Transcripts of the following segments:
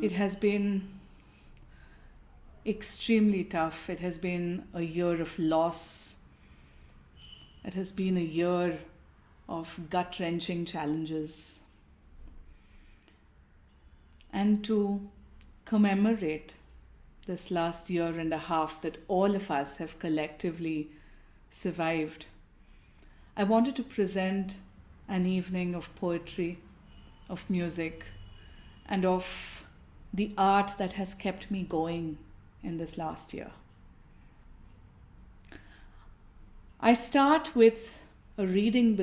It has been extremely tough. It has been a year of loss. It has been a year of gut-wrenching challenges. And to commemorate this last year and a half that all of us have collectively survived, I wanted to present an evening of poetry, of music, and of the art that has kept me going in this last year. I start with a reading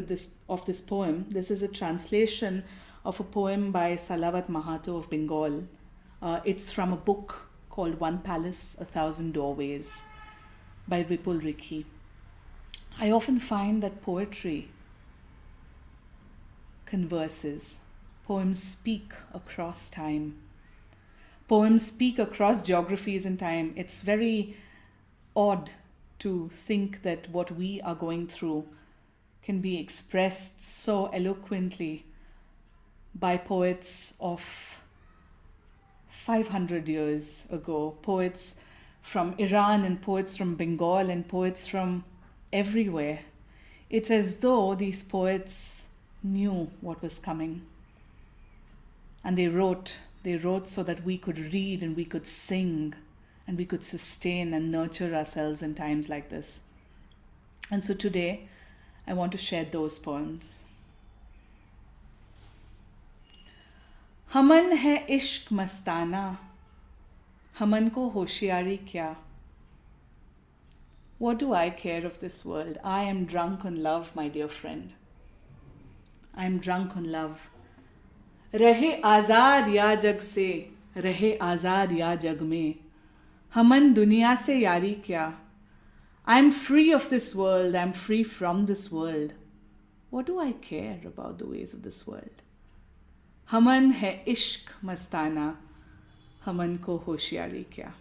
of this poem. This is a translation of a poem by Salavat Mahato of Bengal. It's from a book called One Palace, 1,000 Doorways by Vipul Rikhi. I often find that poetry converses. Poems speak across time. Poems speak across geographies and time. It's very odd to think that what we are going through can be expressed so eloquently by poets of 500 years ago, poets from Iran and poets from Bengal and poets from everywhere. It's as though these poets knew what was coming. And they wrote so that we could read and we could sing and we could sustain and nurture ourselves in times like this. And so today, I want to share those poems. Haman hai ishq mastana, Haman ko hoshiari kya? What do I care of this world? I am drunk on love, my dear friend. I am drunk on love. Rahe azad ya jag se, rahe azad ya jag mein. Haman duniya se yari kya? I am free of this world. I am free from this world. What do I care about the ways of this world? Haman hai ishq mastana, Haman ko hoshiari kya?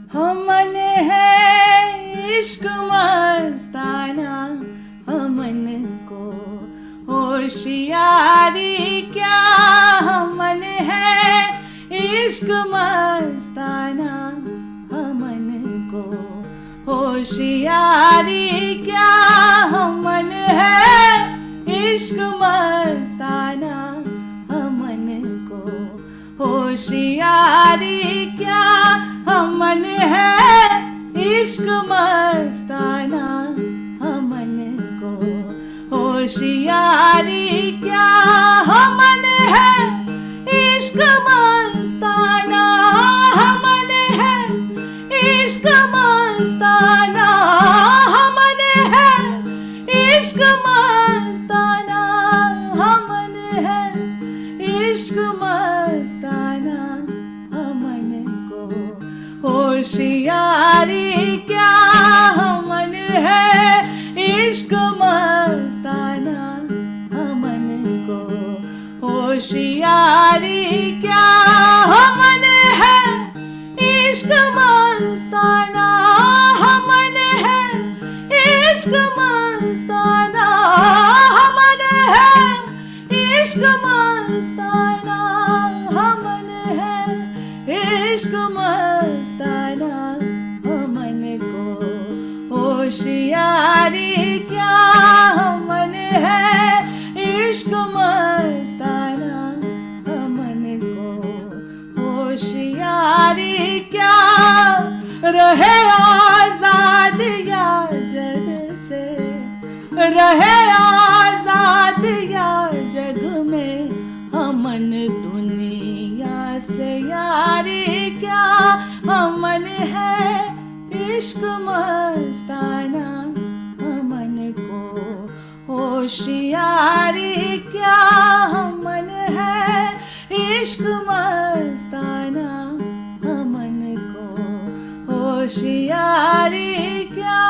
Haman hai ishq mastana, Haman ko hoshiari kya? Haman hai ishq mastana, Haman ko hoshiari kya? Haman hai ishq mastana, Haman ko hoshiari kya? Haman hai ishq mastana, Haman ko hoshiari kya? Haman hai ishq mastana, Haman hai ishq mastana, Haman hai ishq mastana, Haman hai ishq mastana, Haman ko hoshiari kya? Haman hai ishq mastana, Haman ko hoshiari kya? Haman hai ishq mastana, Haman hai ishq mastana, Haman hai ishq mastana, Haman hai ishq mastana, Haman ko hoshiari kya? Haman hai ishq mastana, Haman ko hoshiari kya? Rahe azad ya jag se, rahe azad ya jag mein. Haman duniya se yari kya? Haman hai ishq mastana, Haman ko hoshiari kya? Haman hai ishq mastana, Haman ko hoshiari kya?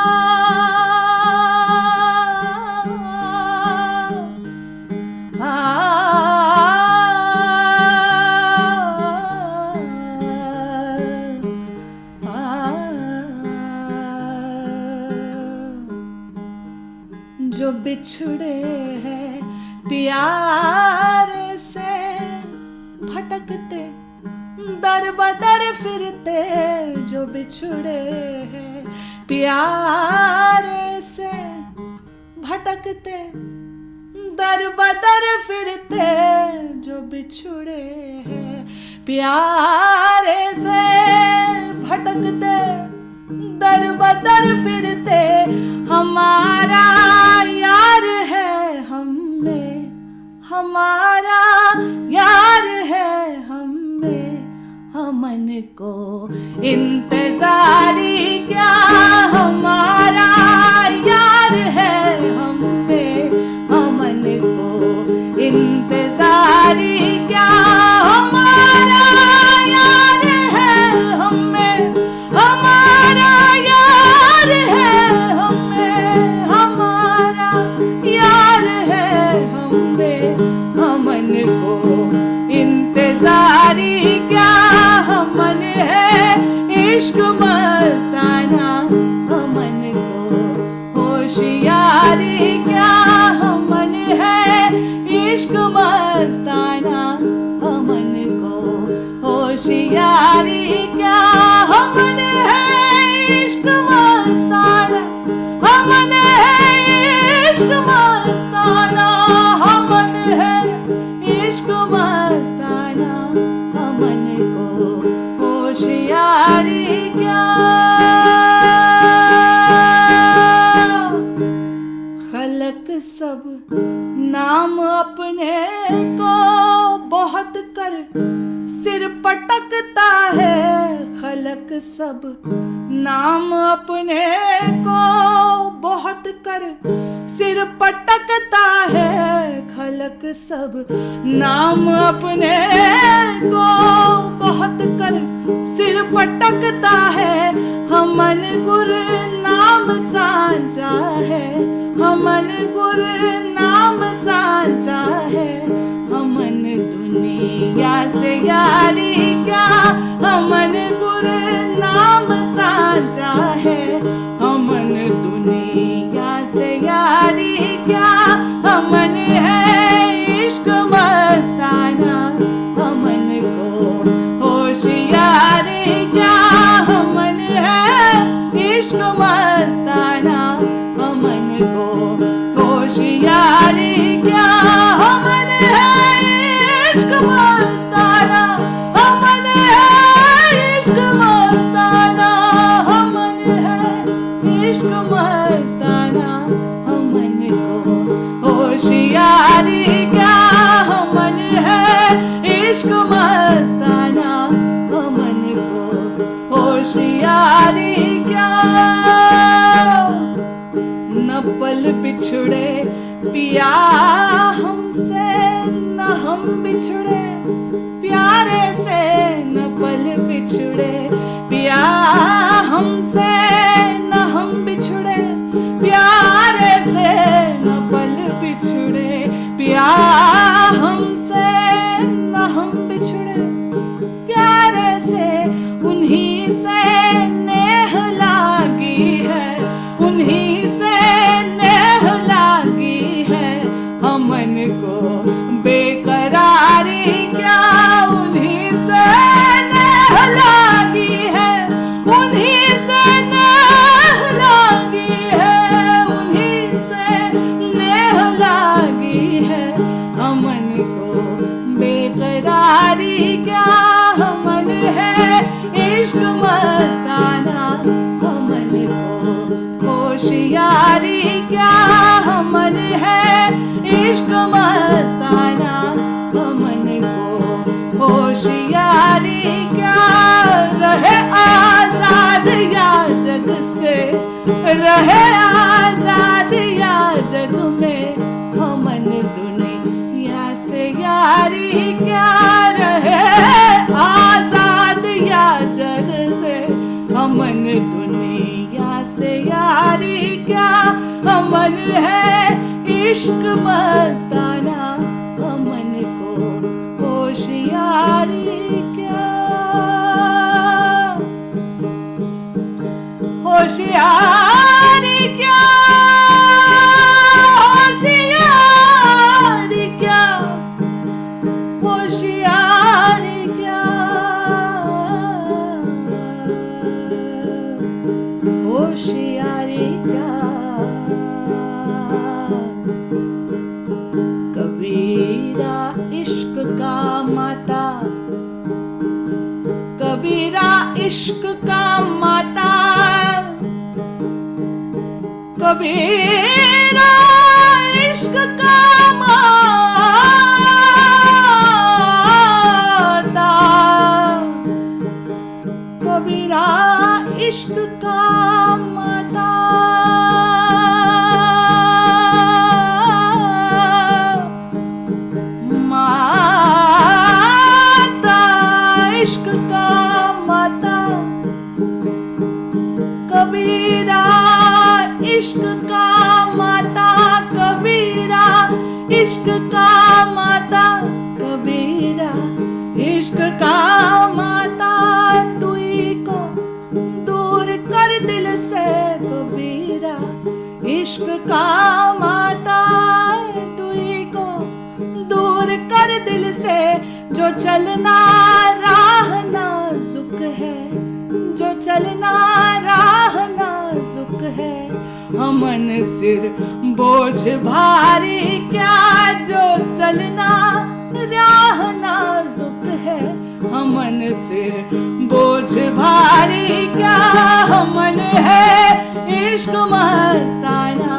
बिछड़े हैं प्यारे से, भटकते दर बदर फिरते जो बिछड़े हैं प्यारे से, भटकते दर बदर फिरते जो बिछड़े हैं प्यारे से, भटकते दर बदर फिरते, हमारा यार है हम में, हमारा यार है हम में, हमन को इंतजारी क्या, हमारा यार है हम में, हमन को इंतजारी क्या, हमारा यार है हम में, हमारा यार है हम में, हमारा यार है हम में, हमन को इंतजारी क्या, हमन है इश्क मस्ताना, हमन को होशियारी क्या, हमन है इश्क मस्ताना, हमन को होशियारी क्या, हमन है इश्क मस्ताना, हमन है इश्क मस्ताना, हमन है इश्क मस्ताना, हमन को होशियारी क्या। खलक सब नाम अपने को बहुत कर सिर पटकता है, खलक सब नाम अपने को बहुत कर सिर पटकता है, खलक सब नाम अपने को बहुत कर सिर पटकता है, हमन गुर नाम सांचा है, हमन गुर नाम सांचा है, हमन दुनिया से यारी क्या, हमन गुर नाम सांचा है, हमन दुनिया से यारी क्या, हमन है इश्क मस्ताना, हमन को होशियारी क्या, हमन है इश्क मस्ताना, हमन को होशियारी क्या, हमन है इश्क मस्ताना, हमन है इश्क मस्ताना, हमन है इश्क मस्ताना, हमन को होशियारी क्या, हमन है इश्क मस्ताना, हमन को होशियारी क्या। न पल बिछड़े पिया हमसे, न हम बिछड़े प्यारे से, न पल बिछड़े पिया हमसे, न हम बिछड़े प्यारे से, न पल बिछड़े पिया हमसे, न हम बिछड़े प्यारे से, उन्हीं से नेह लागी है, उन्हीं से नेह लागी है, हमन को बेकरारी क्या, उन्हीं से नेह लागी है, उन्हीं से नेह लागी है, उन्हीं से नेह लागी है, हमन को बेकरारी क्या, हमन है इश्क मस्ताना, हमन को होशियारी क्या, हमन है इश्क मस्ताना, हमन को होशियारी क्या, रहे आजाद या जग से, रहे आजाद या जग में, हमन दुनिया से यारी क्या, रहे आजाद या जग से, हमन दुनिया से यारी क्या, हमन है इश्क मस्ताना, हमन को होशियारी क्या, होशियारी क्या, इश्क का माता कबीरा इश्क का माता कबीरा इश्क का माता माता इश्क का माता कबीरा इश्क का माता कबीरा इश्क का माता कबीरा इश्क का माता तुई को दूर कर दिल से कबीरा इश्क का माता तुई को दूर कर दिल से जो चलना राह नाजुक है जो चलना राह नाजुक है हमन सिर बोझ भारी क्या जो चलना राह नाजुक है हमन सिर बोझ भारी क्या हमन है इश्क मस्ताना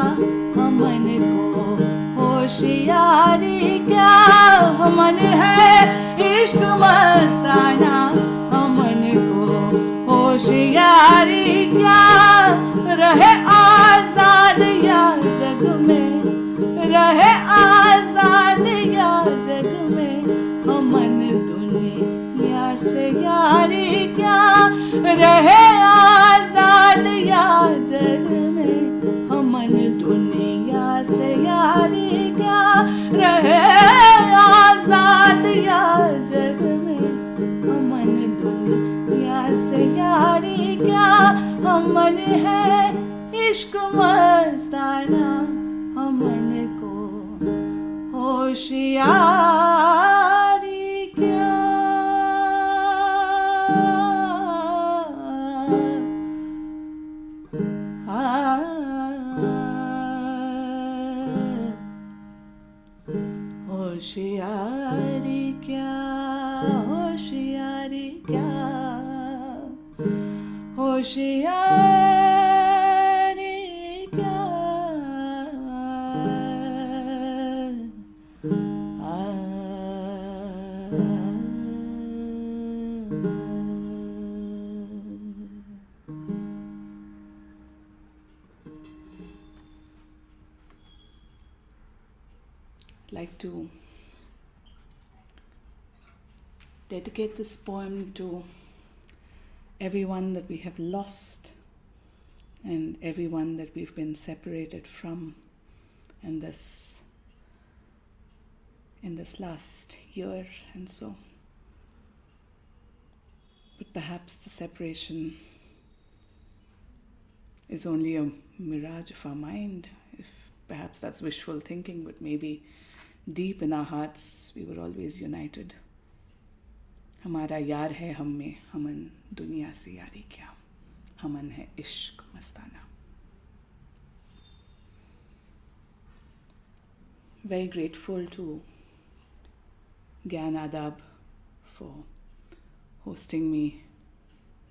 हमन को होशियारी क्या हमन है इश्क मस्ताना हमन को होशियारी क्या रहे आजाद या जग में रहे आजाद या जग में हमन दुनिया से यारी क्या रहे आजाद या जग में हमन दुनिया से यारी क्या रहे आजाद या जग में हमन दुनिया से यारी क्या हमन है इश्क मस्ताना हमन को होशियारी क्या होशियारी क्या होशियारी क्या होशियारी क्या I'd like to dedicate this poem to everyone that we have lost and everyone that we've been separated from in this last year and so. But perhaps the separation is only a mirage of our mind. If perhaps that's wishful thinking, but maybe deep in our hearts we were always united. हमारा यार है हम में हमन दुनिया से यारी क्या हमन है इश्क मस्ताना. Very grateful to GyaanAdab for hosting me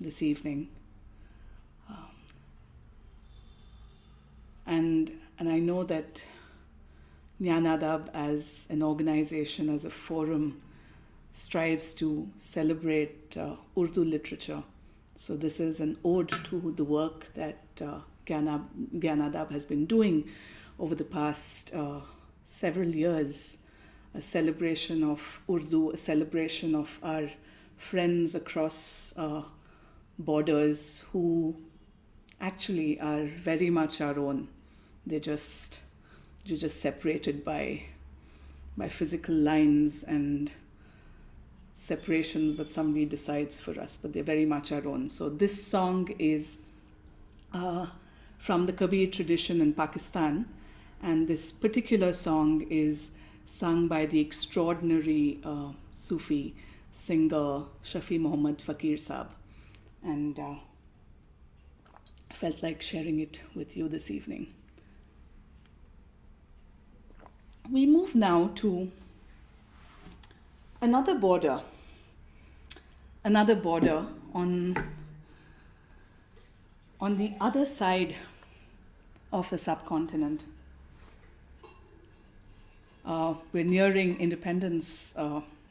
this evening. And I know that GyaanAdab as an organization, as a forum, strives to celebrate Urdu literature. So this is an ode to the work that GyaanAdab has been doing over the past several years. A celebration of Urdu, a celebration of our friends across borders who actually are very much our own. You're just separated by physical lines and separations that somebody decides for us, but they're very much our own. So this song is from the Kabir tradition in Pakistan, and this particular song is sung by the extraordinary Sufi singer Shafi Muhammad Fakir Saab, and I felt like sharing it with you this evening. We move now to another border on On the other side of the subcontinent, we're nearing Independence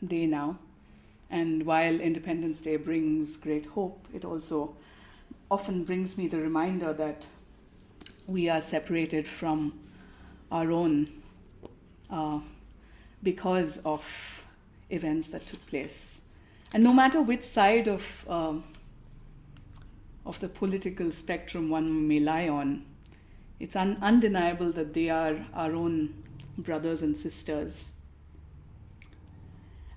Day now. And while Independence Day brings great hope, it also often brings me the reminder that we are separated from our own because of events that took place. And no matter which side of the political spectrum one may lie on, it's undeniable that they are our own brothers and sisters.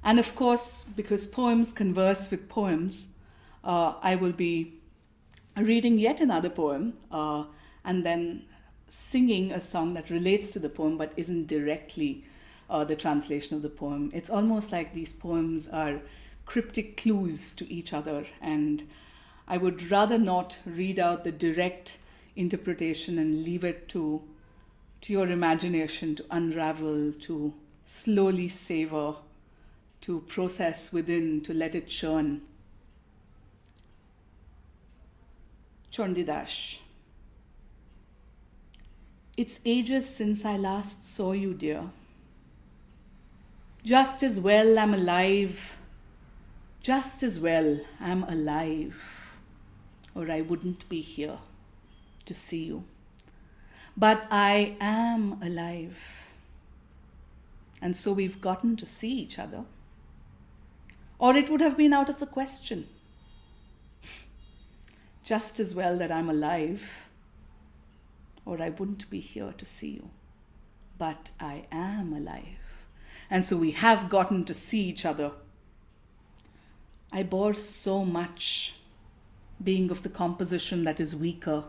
And of course, because poems converse with poems, I will be reading yet another poem and then singing a song that relates to the poem but isn't directly the translation of the poem. It's almost like these poems are cryptic clues to each other, and I would rather not read out the direct interpretation and leave it to your imagination to unravel, to slowly savor, to process within, to let it churn. Chandidash. It's ages since I last saw you, dear. Just as well I'm alive, just as well I'm alive, or I wouldn't be here to see you. But I am alive. And so we've gotten to see each other. Or it would have been out of the question. Just as well that I'm alive, or I wouldn't be here to see you. But I am alive. And so we have gotten to see each other. I bore so much, being of the composition that is weaker.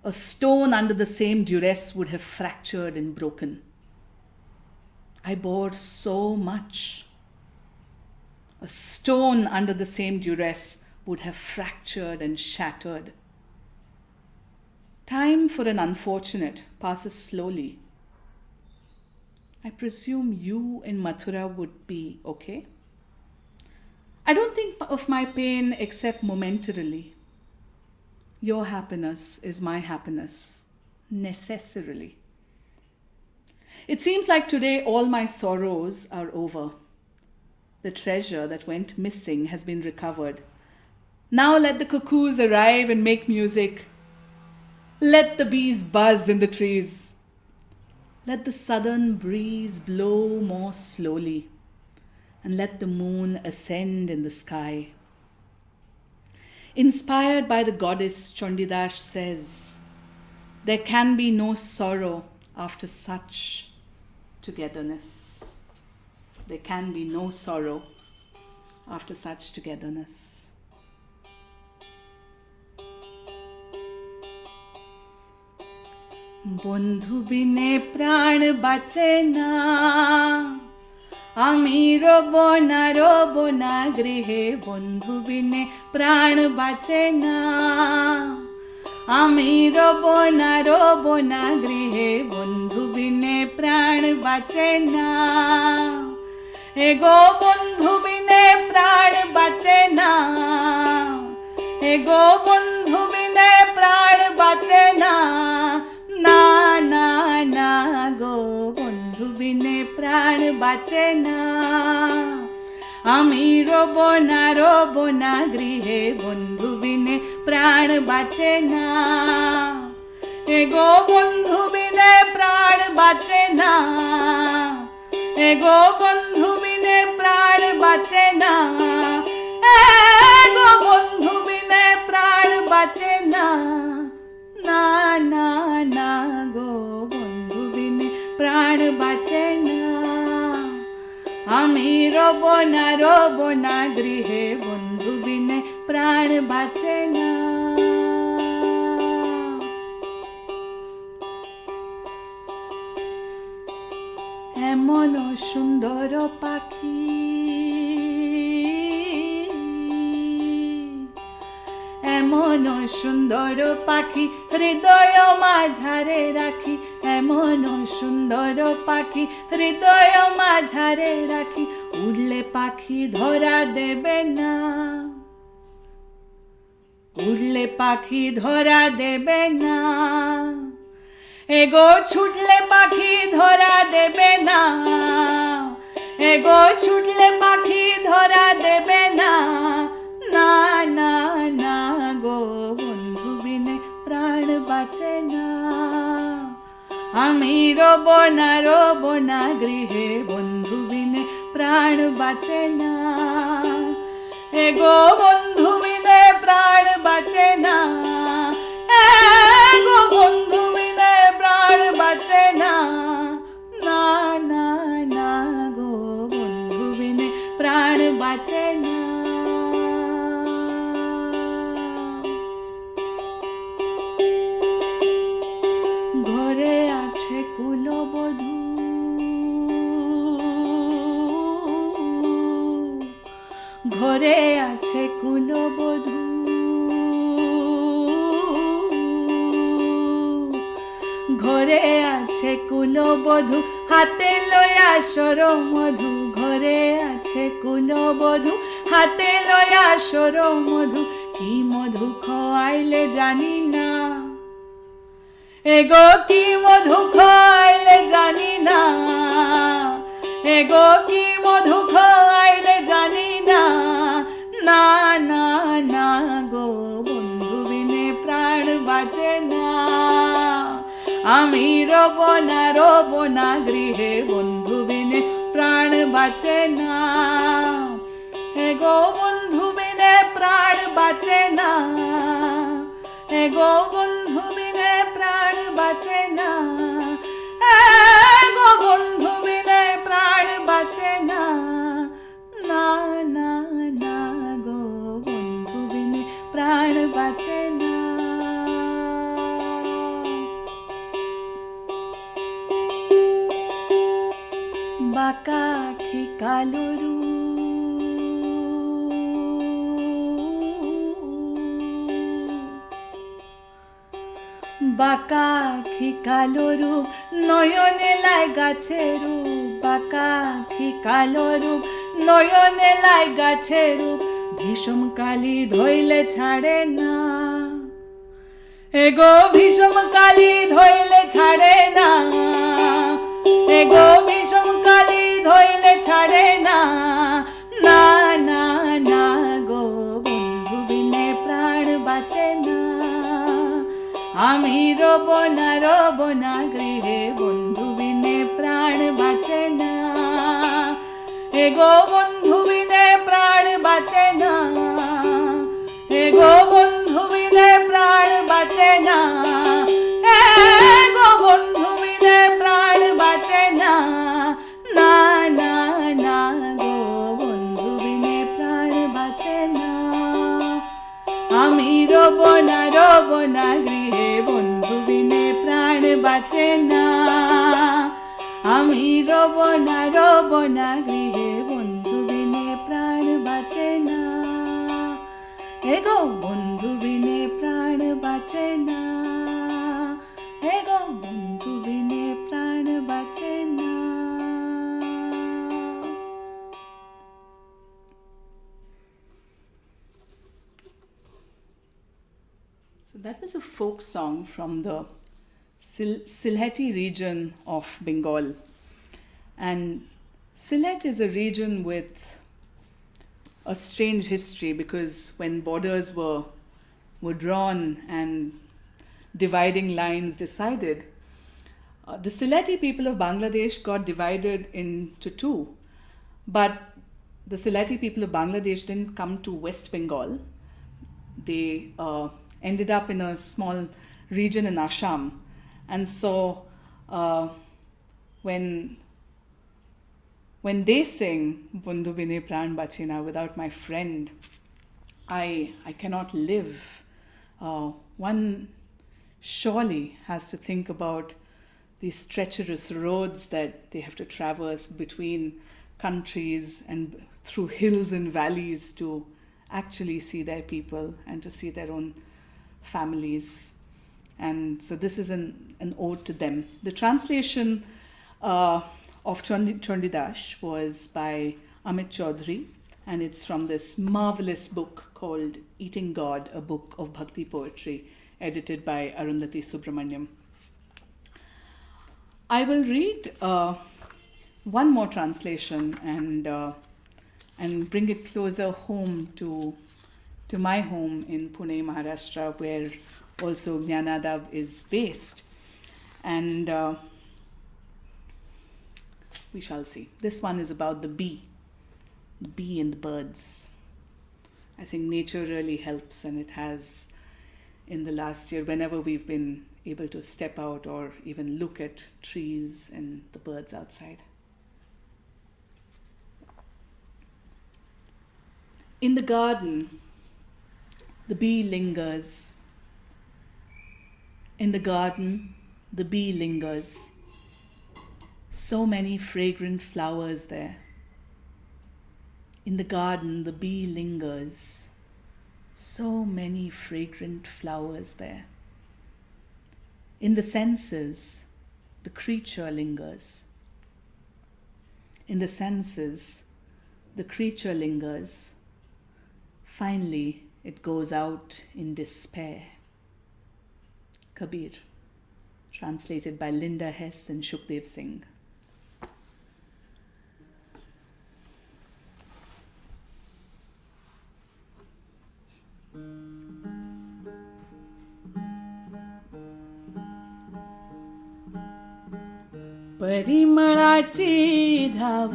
A stone under the same duress would have fractured and broken. I bore so much. A stone under the same duress would have fractured and shattered. Time for an unfortunate passes slowly. I presume you in Mathura would be okay. I don't think of my pain except momentarily. Your happiness is my happiness, necessarily. It seems like today all my sorrows are over. The treasure that went missing has been recovered. Now let the cuckoos arrive and make music. Let the bees buzz in the trees. Let the southern breeze blow more slowly, and let the moon ascend in the sky. Inspired by the goddess, Chandidash says, there can be no sorrow after such togetherness. There can be no sorrow after such togetherness. বন্ধু বিনে প্রাণ বাঁচে না, আমি রব না গৃহে। বন্ধু বিনে প্রাণ বাঁচে না, আমি রব না গৃহে। বন্ধু বিনে প্রাণ বাঁচে না, এগো বন্ধু বিনে প্রাণ বাঁচে না, এগো বন্ধু বিনে প্রাণ বাঁচে না। না না না গো বন্ধু বিনে প্রাণ বাঁচে না, আমি রব না গৃহে। বন্ধু বিনে প্রাণ বাঁচে না, এগো বন্ধু বিনে প্রাণ বাঁচে না, এগো বন্ধু বিনে প্রাণ বাঁচে না, এগো বন্ধু বিনে প্রাণ বাঁচে না। না না না গো বন্ধু বিনে প্রাণ বাঁচে না, আমি রব না গৃহে। বন্ধু বিনে প্রাণ বাঁচে না। এমন সুন্দর পাখি, এমন সুন্দর পাখি হৃদয় মাঝারে রাখি। এমন সুন্দর পাখি হৃদয় মাঝারে রাখি, উড়লে পাখি ধরা দেবে না, উড়লে পাখি ধরা দেবে না, এগো ছুটলে পাখি ধরা দেবে না, এগো ছুটলে পাখি ধরা দেবে না, না না না গো বন্ধু বিনে প্রাণ বাঁচে না। আমি রব না গৃহে, বন্ধু বিনে প্রাণ বাঁচে না, এগো বন্ধু বিনে প্রাণ বাঁচে না, এগো বন্ধু বিনে প্রাণ বাঁচে না, না না না গো বন্ধু বিনে প্রাণ বাঁচে না। ঘরে আছে কুলবধূ, ঘরে আছে কুলবধূ, ঘরে আছে কুলবধূ, হাতে লয়া সরমধু, ঘরে আছে কুলবধূ, হাতে লয়া সরমধু, কি মধু খোয়াইলে জানি না, এগো কি মধু খোয়াইলে জানি না, এগো কি মধু খোয়াইলে জানি না, না না না গো বন্ধু বিনে প্রাণ বাঁচে না। আমি রব না গৃহে, বন্ধু বিনে প্রাণ বাঁচে না, এগো বন্ধু বিনে প্রাণ বাঁচে না, এগো বন্ধু বিনে প্রাণ বাঁচে না, এগো বন্ধু বিনে প্রাণ বাঁচে না, না না না গো বন্ধু বিনে প্রাণ বাঁচে না। বাঁকা আখি কালো বাঁকা আখি কালো রূপ, নয়নে লাই গাছের রূপ, বাঁকা আখি কালো রূপ, নয়নে লাই গাছের রূপ, ভীষণ কালি ধইলে ছাড়ে না, এগো ভীষণ কালি ধইলে ছাড়ে না, এগো ভীষণ কালি ধইলে ছাড়ে না, না না না গো বন্ধু বিনে প্রাণ বাঁচে না। আমি রব না গৃহে, বন্ধু বিনে প্রাণ বাঁচে না, এগো বন্ধু বিনে প্রাণ বাঁচে না, এগো বন্ধু বিনে প্রাণ বাঁচে না, এগো বন্ধু বিনে প্রাণ বাঁচে না, না না না গো বন্ধু বিনে প্রাণ বাঁচে না। আমি রব না গৃহে, বন্ধু বিনে প্রাণ বাঁচে না, আমি রব না গৃহে, বন্ধু বিনে প্রাণ বাঁচে না, এগো বন্ধু বিনে প্রাণ বাঁচে না, এগো বন্ধু বিনে প্রাণ বাঁচে না। So that was a folk song from the Sylheti region of Bengal. And Sylhet is a region with a strange history, because when borders were drawn and dividing lines decided, the Sylheti people of Bangladesh got divided into two. But the Sylheti people of Bangladesh didn't come to West Bengal. They ended up in a small region in Assam. And so when they sing Bundhu Bine Pran Bachina, without my friend, I cannot live. One surely has to think about these treacherous roads that they have to traverse between countries and through hills and valleys to actually see their people and to see their own families. And so this is an ode to them. The translation of Chandidash was by Amit Chaudhary, and it's from this marvelous book called Eating God, a book of Bhakti poetry, edited by Arundhati Subramaniam. I will read one more translation and bring it closer home to my home in Pune, Maharashtra, where also GyaanAdab is based. And we shall see. This one is about the bee and the birds. I think nature really helps, and it has in the last year, whenever we've been able to step out or even look at trees and the birds outside. In the garden, the bee lingers. In the garden, the bee lingers. So many fragrant flowers there. In the garden, the bee lingers. So many fragrant flowers there. In the senses, the creature lingers. In the senses, the creature lingers. Finally, it goes out in despair. Kabir, translated by Linda Hess and Shukdev Singh. परिमळाची धाव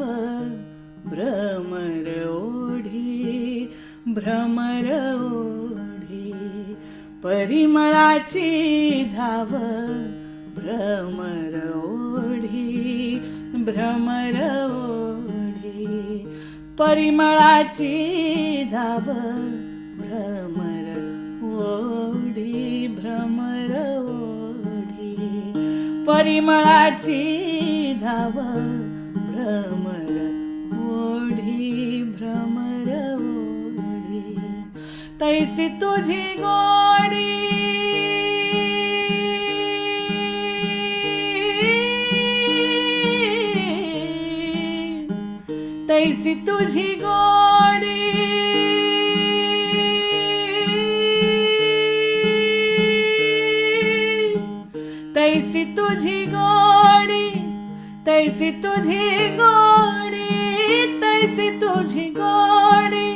भ्रमर ओढी भ्रमर ओढी परिमळाची धाव भ्रमर ओढी भ्रमर ओढी परिमळाची धाव भ्रमर ओढी भ्रमर ओढी परिमळाची धाव भ्रमर ओढी भ्रमर ओढी तैसी तुझी गोडी तैसी तुझी गोडी तैसी तुझी गोडी तैसी तुझी गोडी तैसी तुझी गोडी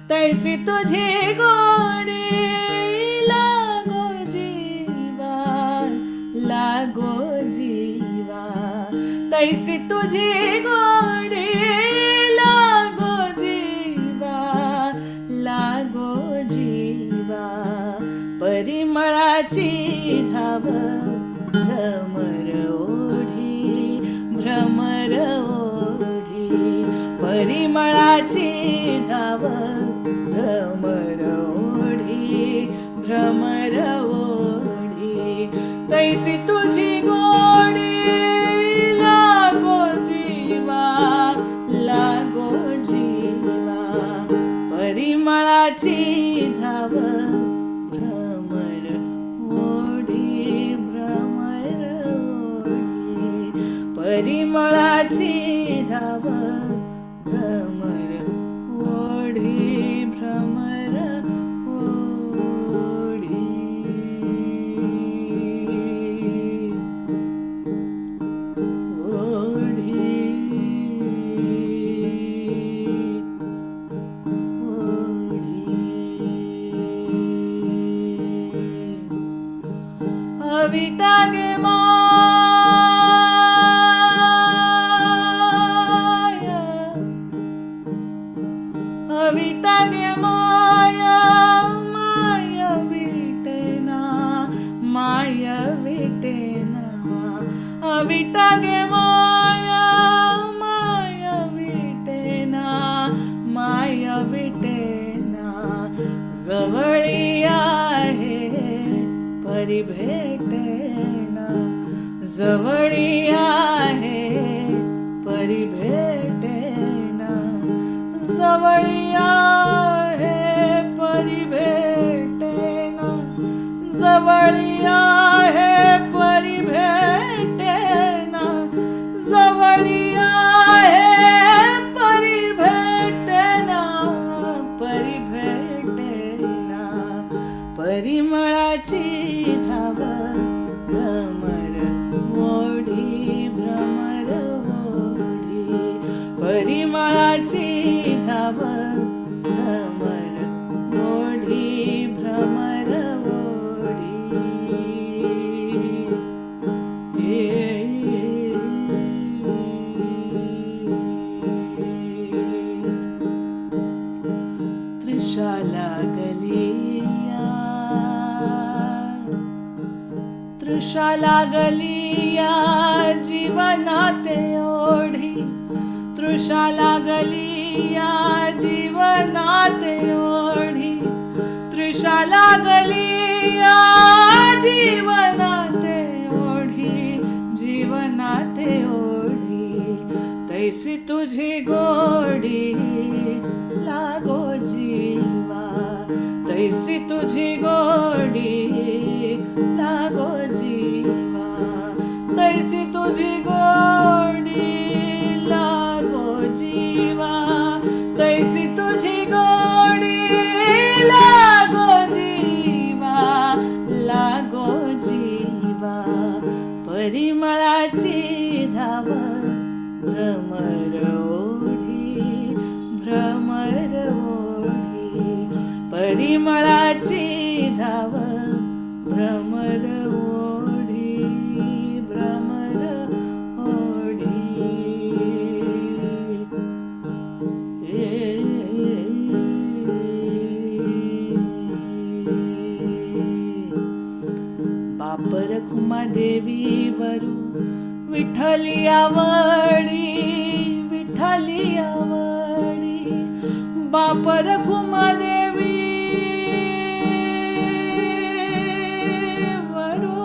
तैसी तुझी गोडी लागो जीवा लागो जीवा तैसी तुझी गोडी लागो जीवा लागो जीवा परिमळाची धाव भ्रमर ओढी भ्रमर ओढी परिमळाची धाव भ्रमर ओढी भ्रमर ओढी तैसी तुझी गोडी लागो जीवा लागो जीवा परिमळाची धाव भ्रमर ओढी भ्रमर ओढी परिमळाची धाव भ्रमर ओढी भ्रमर ओढी ओढी अविटागे माया अविटागे माया माया विटेना माया विटेना अविटागे माया माया विटेना माया विटेना जवळी आहे परी भेटेना जवळी आहे परी भेटेना जवळी आहे परी भेटेना जवळी आहे परी भेटेना जवळी आहे परी भेटेना तृषा लागली या, तृषा लागली या जीवनाते ओढी, तृषा लागली या जीवनाते ओढी, तृषा लागली या जीवनाते ओढी, जीवनाते ओढी, तैसी तुझी गोडी लागो जीवा, तैसी तुझी गोडी लागो जीवा, तैसी तुझी गोडी लागो जीवा, तैसी तुझी गोडी लागो जीवा, लागो जीवा, परिमळाची धाव भ्रमर ओढी, भ्रमर ओढी, परिमळाची धाव भ्रमर ओढी, भ्रमर ओढी. बापर खुमा देवी वरू विठ्ठली आवडी, विठ्ठली आवडी, बापर खुमा देवी वरू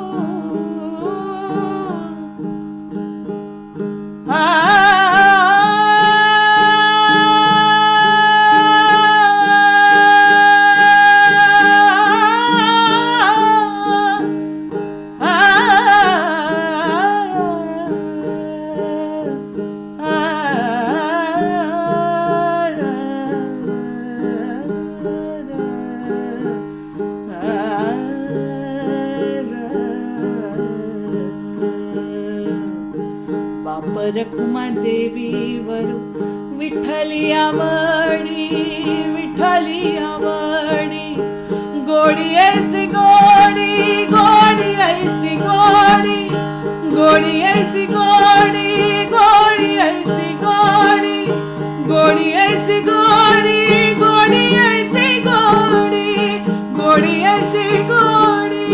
बापर खुमा देवी वरू विठ्ठली आवडी, विठ्ठली आवडी, गोडी ऐसी गोडी, गोडी ऐसी गोडी, गोडी ऐसी गोडी, गोडी ऐसी गोडी, गोडी ऐसी गोडी, गोडी ऐसी गोडी, गोडी ऐसी गोडी,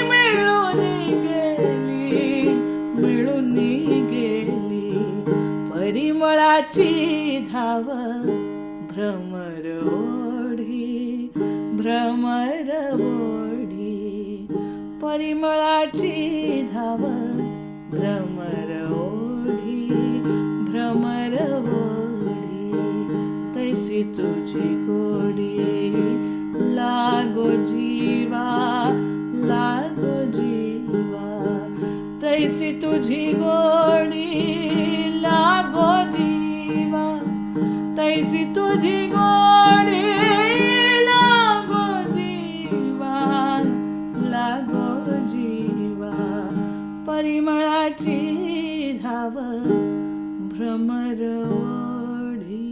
मिळून गेली, मिळून गेली, परिमळाची धाव भ्रमर ओढी, भ्रमर ओढी, परिमळाची धाव भ्रमर ओढी, भ्रमर ओढी, तैसी तुझी गोडी लागो जीवा, लागो जीवा, तैसी तुझी गोडी लागो जीवा, तैसी तुझी गोडी लागो जीवा, लागो जीवा, परिमळाची धाव भ्रमर ओढी.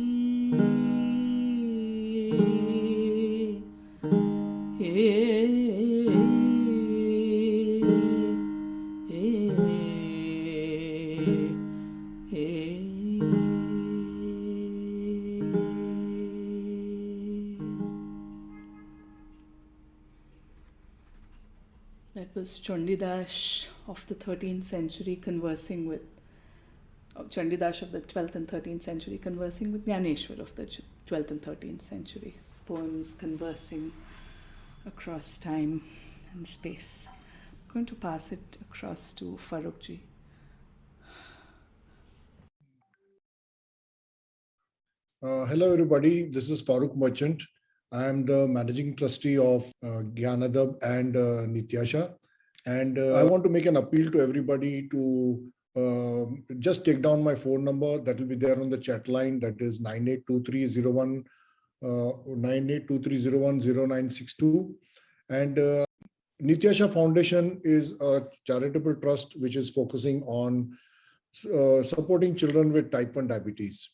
That was Chandidash of the 13th century conversing with Chandidash of the 12th and 13th century conversing with Jnaneshwar of the 12th and 13th centuries. Poems conversing across time and space. I'm going to pass it across to Farooqji. Hello everybody, this is Farooq Merchant. I am the managing trustee of GyaanAdab and Nityasha. And I want to make an appeal to everybody to just take down my phone number that will be there on the chat line. That is 982301 9823010962. And Nityasha Foundation is a charitable trust which is focusing on supporting children with type 1 diabetes.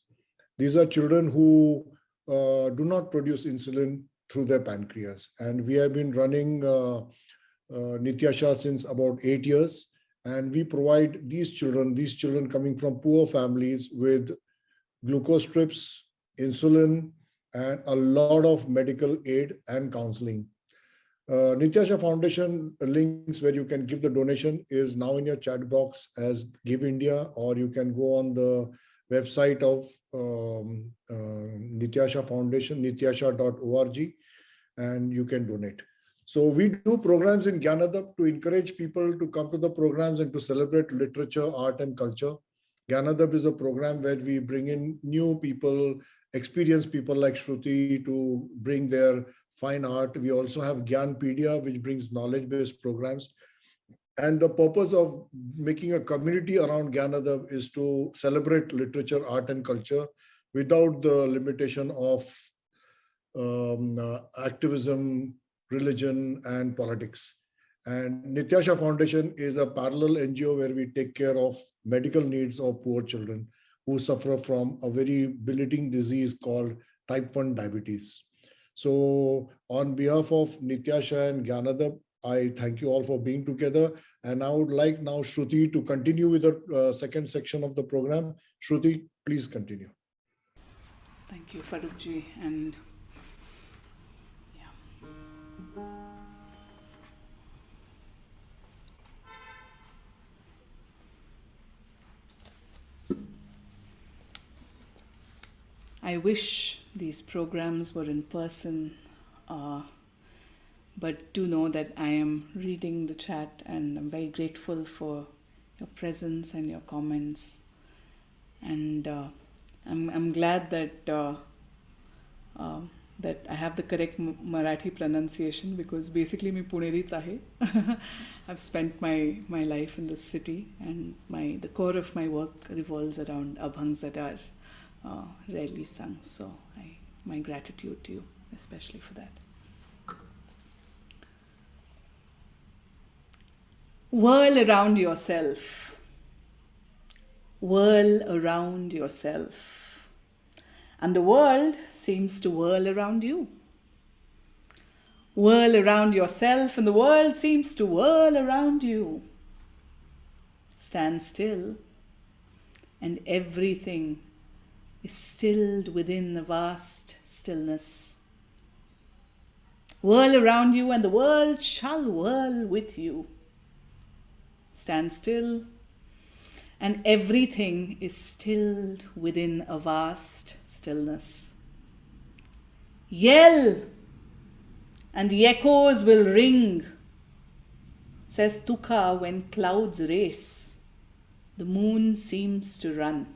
These are children who do not produce insulin through their pancreas. And we have been running Nityasha since about 8 years. And we provide these children coming from poor families with glucose strips, insulin, and a lot of medical aid and counseling. Nityasha Foundation links where you can give the donation is now in your chat box as Give India, or you can go on the website of Nityasha Foundation, nityasha.org, and you can donate. So we do programs in GyaanAdab to encourage people to come to the programs and to celebrate literature, art, and culture. GyaanAdab is a program where we bring in new people, experienced people like Shruthi to bring their fine art. We also have Gyanpedia, which brings knowledge-based programs. And the purpose of making a community around GyaanAdab is to celebrate literature, art, and culture without the limitation of activism, religion, and politics. And Nityasha Foundation is a parallel NGO where we take care of medical needs of poor children who suffer from a very belittling disease called type 1 diabetes. So on behalf of Nityasha and GyaanAdab, I thank you all for being together. And I would like now Shruthi to continue with the second section of the program. Shruthi, please continue. Thank you, Farooqji. And I wish these programs were in person, but do know that I am reading the chat and I'm very grateful for your presence and your comments. And I'm glad that that I have the correct Marathi pronunciation, because basically me Puneri's ahe. I've spent my life in this city, and the core of my work revolves around abhangs that are rarely sung. So my gratitude to you, especially for that. Whirl around yourself. Whirl around yourself. And the world seems to whirl around you. Whirl around yourself and the world seems to whirl around you. Stand still and everything is stilled within a vast stillness. Whirl around you and the world shall whirl with you. Stand still and everything is stilled within a vast stillness. Yell, and the echoes will ring, says Tukha when clouds race, the moon seems to run.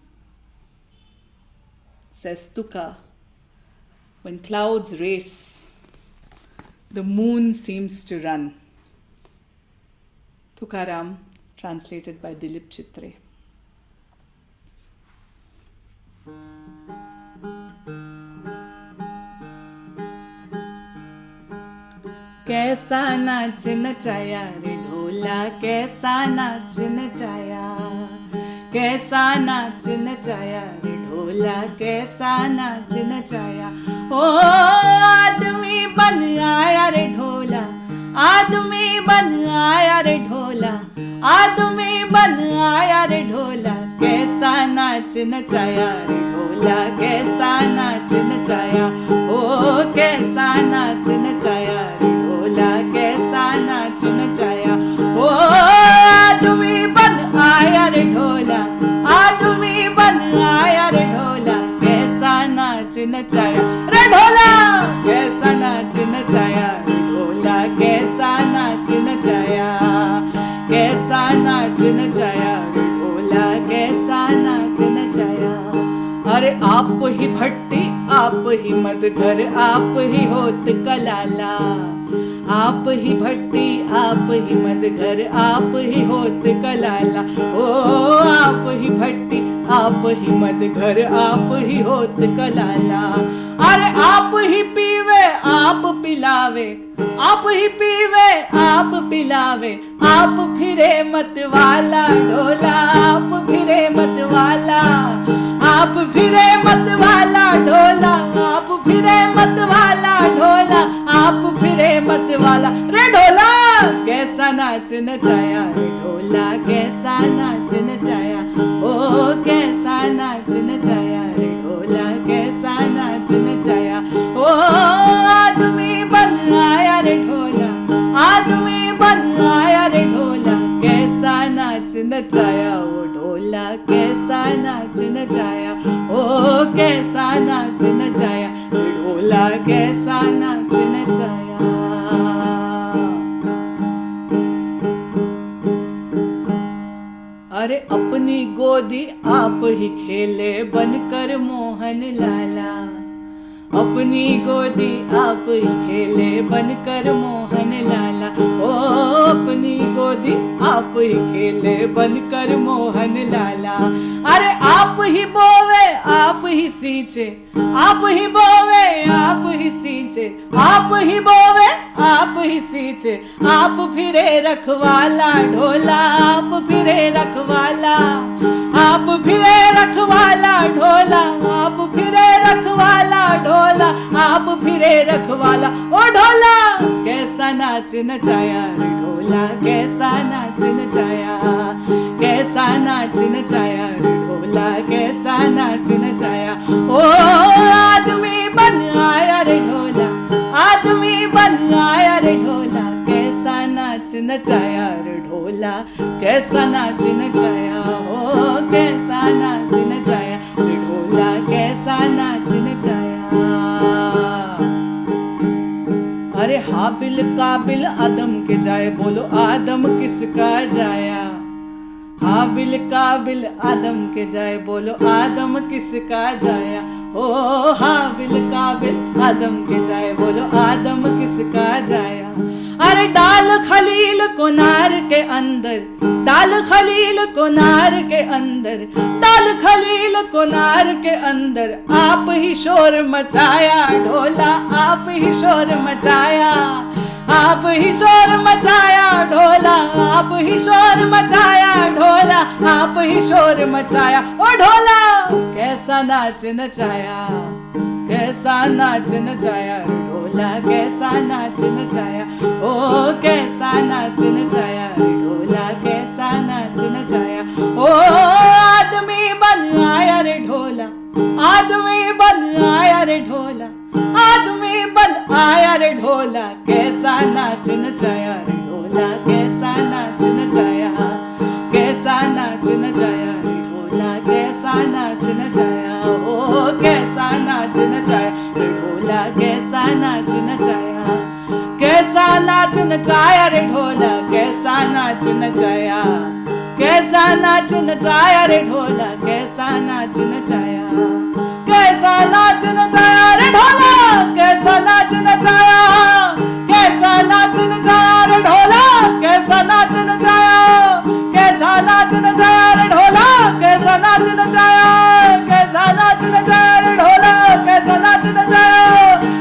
Says Tukha, when clouds race, the moon seems to run. Tukaram, translated by Dilip Chitre. कैसा नाच नचाया रे ढोला, कैसा नाच नचाया, कैसा नाच नचाया रे ढोला, कैसा नाच नचाया। ओ आदमी बन आया रे ढोला, आदमी बन आया रे ढोला, आदमी बन आया रे ढोला, कैसा नाच नचाया रे ढोला, कैसा नाच नचाया। ओ कैसा नाच नचाया रे ढोला, कैसा नाच नचाया। ओ आदमी बन आया रे ढोला, आदमी बन आया रे ढोला, कैसा नाच नचाया रे ढोला, कैसा नाच नचाया रे ढोला, कैसा नाच नचाया, कैसा नाच नचाया रे ढोला, कैसा नाच नचाया। अरे आप ही भट्टी आप ही मदगर, आप ही होत कलाला, आप ही भट्टी आप ही मदगर, आप ही होत कलाला। ओ आप ही भट्टी आप ही मदगर, आप ही होत कलाला। अरे आप ही पीवे आप पिलावे, आप ही पीवे आप पिलावे, आप फिरे मत वाला ढोला, आप फिरे मत वाला, आप फिरे मत वाला ढोला, आप फिरे मत वाला ढोला, आप फिरे मत वाला रे ढोला, कैसा नाच नचाया रे ढोला, कैसा नाच नचाया। ओ कैसा नाच नचाया रे ढोला, कैसा नाच नचाया। कैसा नाच नचाया रे ढोला, कैसा नाच नचाया। अरे अपनी गोदी आप ही खेले बनकर मोहन लाला, अपनी गोदी आप ही खेले बनकर मोहन लाला, ओ अपनी गोदी आप ही खेले बनकर मोहन लाला। अरे आप ही बोवे आप ही सींचे, आप ही बोवे आप ही सींचे, आप ही बोवे आप ही सींचे, आप फिरे रखवाला ढोला, आप फिरे रखवाला, आप फिरे रखवाला ढोला, आप फिरे रखवाला ढोला, आप फिरे रखवाला। ओ ढोला कैसा नाच नचाया रे ढोला, कैसा नाच नचाया, कैसा नाच नचाया रे ढोला, कैसा नाच नचाया। ओ आदमी बन आया रे ढोला, आदमी बन आया रे ढोला, कैसा नाच नचाया रे ढोला, कैसा नाच नचाया, ओ कैसा नाच नचाया रे ढोला, कैसा नाच नचाया। अरे हाबिल काबिल आदम के जाए, बोलो आदम किसका जाया, हाबिल काबिल आदम के जाए, बोलो आदम किसका जाया, ओ हाबिल काबिल आदम के जाए, बोलो आदम किसका जाया। अरे डाल खलील को नार के अंदर, डाल खलील को नार के अंदर, डाल खलील को नार के अंदर, आप ही शोर मचाया ढोला, आप ही शोर मचाया, आप ही शोर मचाया ढोला, आप ही शोर मचाया ढोला, आप ही शोर मचाया। ओ ढोला कैसा नाच नचाया, कैसा नाच नचाया रे ढोला, कैसा नाच नचाया, ओ कैसा नाच नचाया रे ढोला, कैसा नाच नचाया। ओ आदमी बन आया रे ढोला, आदमी बन आया रे ढोला, आदमी बन आया रे ढोला, कैसा नाच नचाया रे ढोला, कैसा नाच नचाया, कैसा नाच नचाया रे ढोला, कैसा नाच नचाया, ओ कैसा नाच नचाया रे ढोला, कैसा नाच नचाया, कैसा नाच नचाया रे ढोला, कैसा नाच नचाया, कैसा नाच नचाया रे ढोला, कैसा नाच नचाया, कैसा नाच नचाया रे ढोला, कैसा नाच नचाया, कैसा नाच नचाया रे ढोला, कैसा नाच नचाया, कैसा नाच नचाया रे ढोला, कैसा नाच नचाया, कैसा नाच नचाया रे ढोला, कैसा नाच नचाया,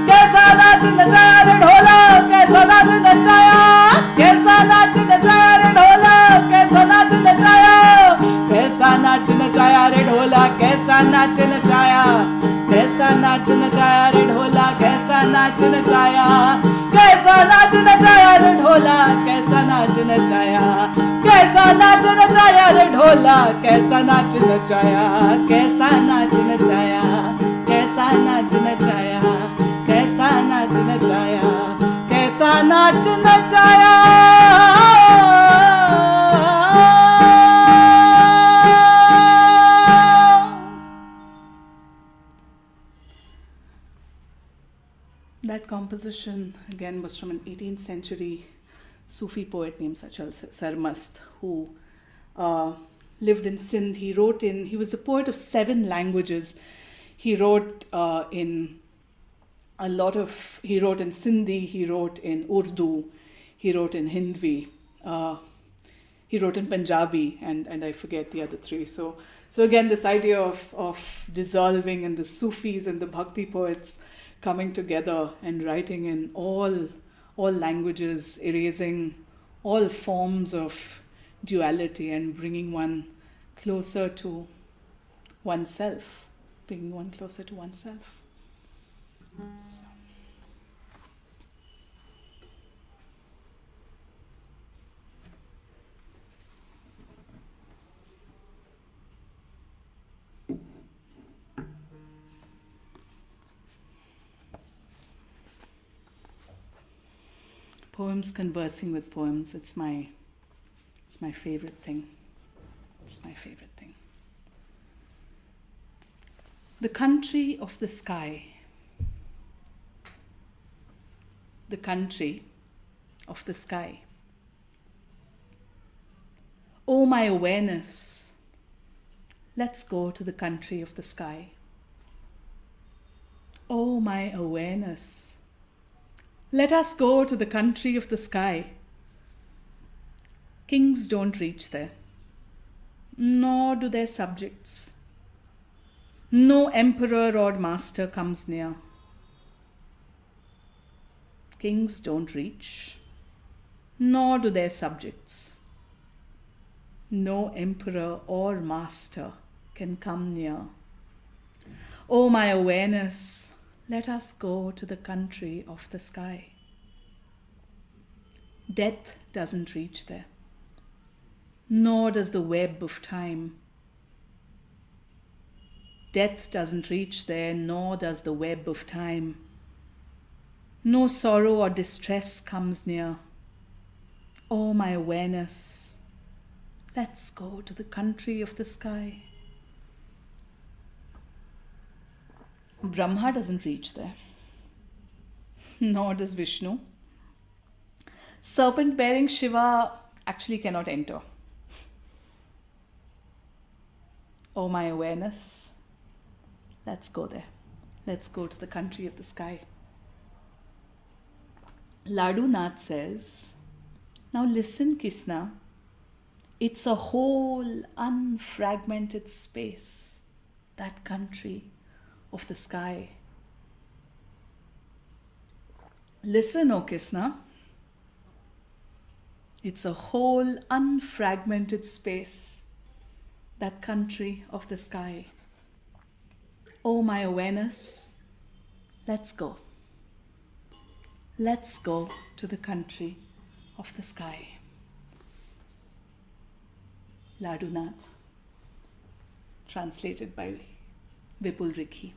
कैसा नाच नचाया रे ढोला, कैसा नाच नचाया, कैसा नाच नचाया रे ढोला, कैसा नाच नचाया, कैसा नाच नचाया रे ढोला, कैसा नाच नचाया, कैसा नाच नचाया रे ढोला, कैसा नाच नचाया, कैसा नाच नचाया रे ढोला, कैसा नाच नचाया, कैसा नाच नचाया रे ढोला, कैसा नाच नचाया, कैसा नाच नचाया, कैसा नाच नचाया, कैसा नाच नचाया, कैसा नाच नचाया। That composition again was from an 18th century Sufi poet named Sachal Sarmast, who lived in Sindh. He was the poet of 7 languages. He wrote he wrote in Sindhi, he wrote in Urdu, he wrote in Hindi, he wrote in Punjabi, and I forget the other 3. So again, this idea of dissolving and the Sufis and the Bhakti poets coming together and writing in all languages, erasing all forms of duality and bringing one closer to oneself, bringing one closer to oneself. So. Poems conversing with poems, it's my favorite thing. It's my favorite thing. The country of the sky. The country of the sky. Oh, my awareness, let's go to the country of the sky. Oh, my awareness, let us go to the country of the sky. Kings don't reach there, nor do their subjects. No emperor or master comes near. Kings don't reach, nor do their subjects. No emperor or master can come near. Oh, my awareness, let us go to the country of the sky. Death doesn't reach there, nor does the web of time. Death doesn't reach there, nor does the web of time. No sorrow or distress comes near. Oh, my awareness, let's go to the country of the sky. Brahma doesn't reach there, nor does Vishnu. Serpent-bearing Shiva actually cannot enter. Oh, my awareness, let's go there. Let's go to the country of the sky. Ladu Nath says, now listen, Kisna, it's a whole unfragmented space, that country of the sky. Listen, O Kisna, it's a whole unfragmented space, that country of the sky. Oh, my awareness, let's go. Let's go to the country of the sky. Ladu Nath, translated by Vipul Rikhi.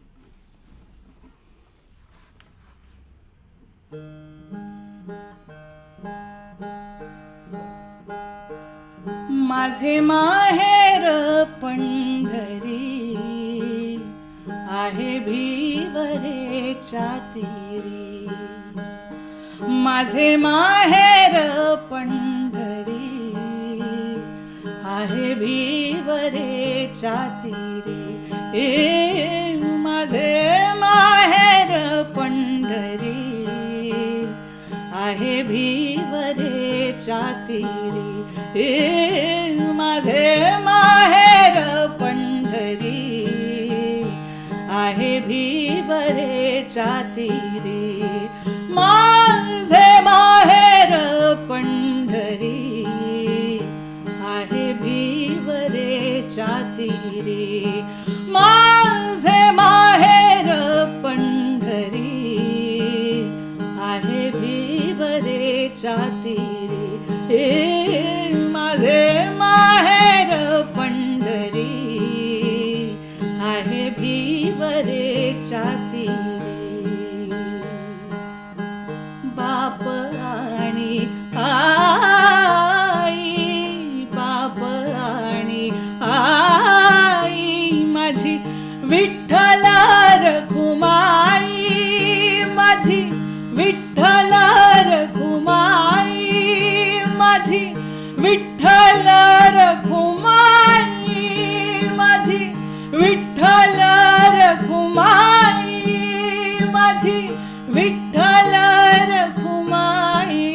माझे माहेर पंढरी आहे भिवरेच्या तीरी. माझे माहेर पंढरी आहे भिवरेच्या तीरी. ए माझे माहेर पंढरी आहे भिवरेच्या तीरी. ए माझे माहेर पंढरी आहे भिवरेच्या तीरी. माझे माहेर पंढरी आहे भिवरेच्या तीरी. माझे माहेर पंढरी आहे भिवरेच्या तीरी. ए माझे माहेर पंढरी आहे भिवरेच्या तीरी. बाप आणि आई, बाप आणि आई माझी विठ्ठल रखुमाई. माझी विठ्ठल रखुमाई. माझी विठ्ठल रखुमाई. माझी विठ्ठल रखुमाई. माझी विठ्ठल रखुमाई.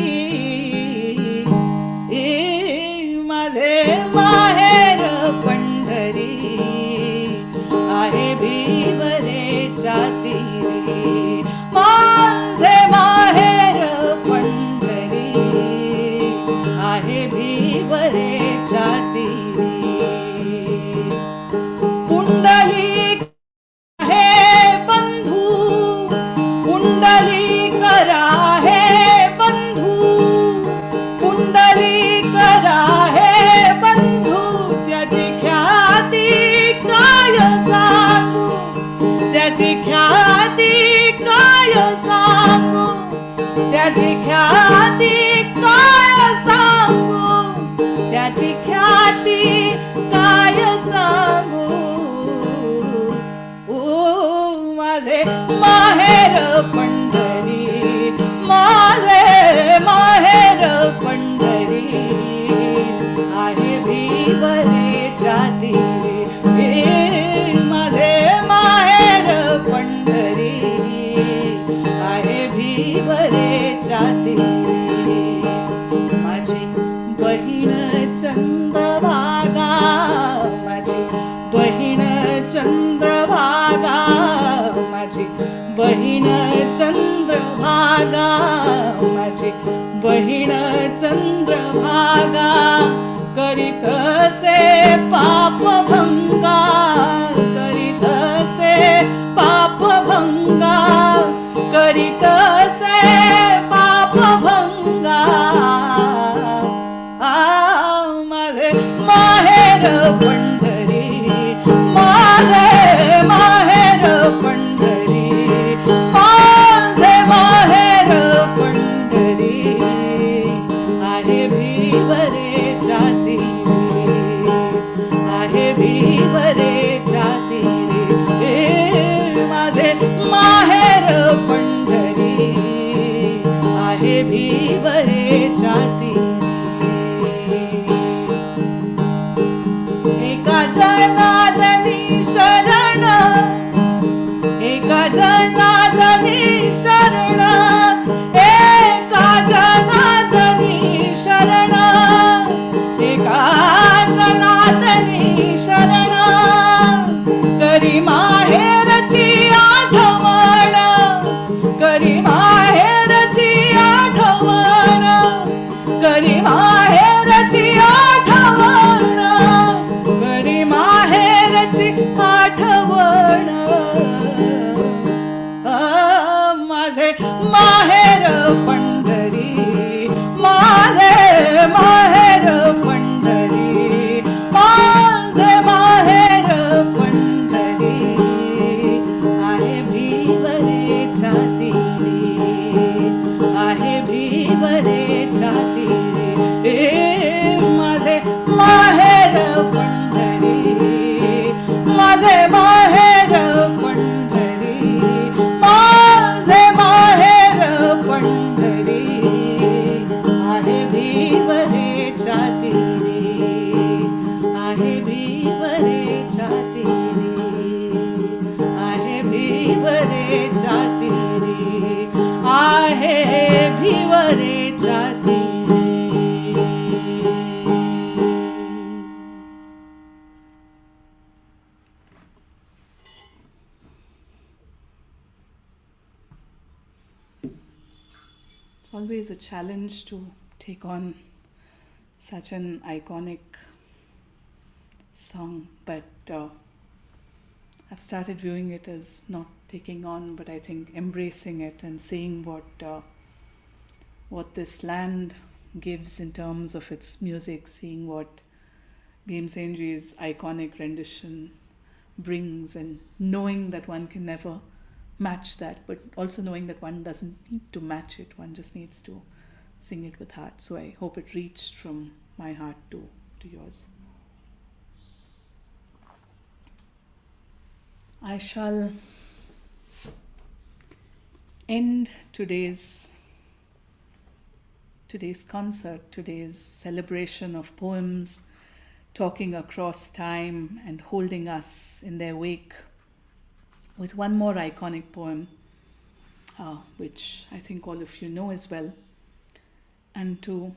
ए माझे माहेर पंढरी आहे भिवरेच्या तीरी. माझे माहेर पंढरी आहे भिवरेच्या तीरी. पुंडलिक आहे बंधू, पुंडलिक आहे बंधू, पुंडलिक आहे बंधू. त्याची ख्याती काय सांगू, त्याची ख्याती काय सांगू, त्याची ख्याती काय सांगू, त्याची ख्याती काय सांगू. ओ माझे माहेर पंढरी, माझे माहेर पंढरी, आहे भीवरेच्या तीरी, माझे माहेर पंढरी, आहे भीवरेच्या तीरी, माझी बहीण चंद्रभागा, माझी बहीण चंद्रभागा, माझी बहीण चंद्रभागा, माझी बहीण चंद्रभागा, करीतसे पापभंगा, करीतसे पापभंगा, करीतसे पापभंगा, माझे माहेर पंढरी, माझे माहेर पंढरी, माझे माहेर पंढरी, आहे भीवरेच्या तीरी, आहे भीवरेच्या तीरी, माझे माहेर पंढरी, आहे भीवरेच्या तीरी, एका जनार्दनी शरण, एका जनार्दनी शरण, एका जनार्दनी शरण, एका जनार्दनी शरण, करी माहेरची आठवण, करी माहेरची आठवण, करी माहेरची आठवण, करी माहेरची आठवण, माझे माहेर पंढरी, माझे माहेर पंढरी, माझे माहेर पंढरी, आहे भीवरेच्या तीरी, आहे भीवरेच्या तीरी, माझे माहेर पंढरी, माझे माहेर पंढरी, माझे माहेर पंढरी, आहे भीवरेच्या तीरी, आहे भीवरेच्या तीरी, आहे भीवरेच्या तीरी, आहे भीवरेच्या तीरी. It's always a challenge to take on such an iconic song, but I've started viewing it as not taking on, but I think embracing it and seeing what this land gives in terms of its music, seeing what Bhimsenji's iconic rendition brings, and knowing that one can never match that, but also knowing that one doesn't need to match it, one just needs to sing it with heart. So I hope it reached from my heart to yours. I shall end today's concert, today's celebration of poems, talking across time and holding us in their wake, with one more iconic poem, which I think all of you know as well. And to,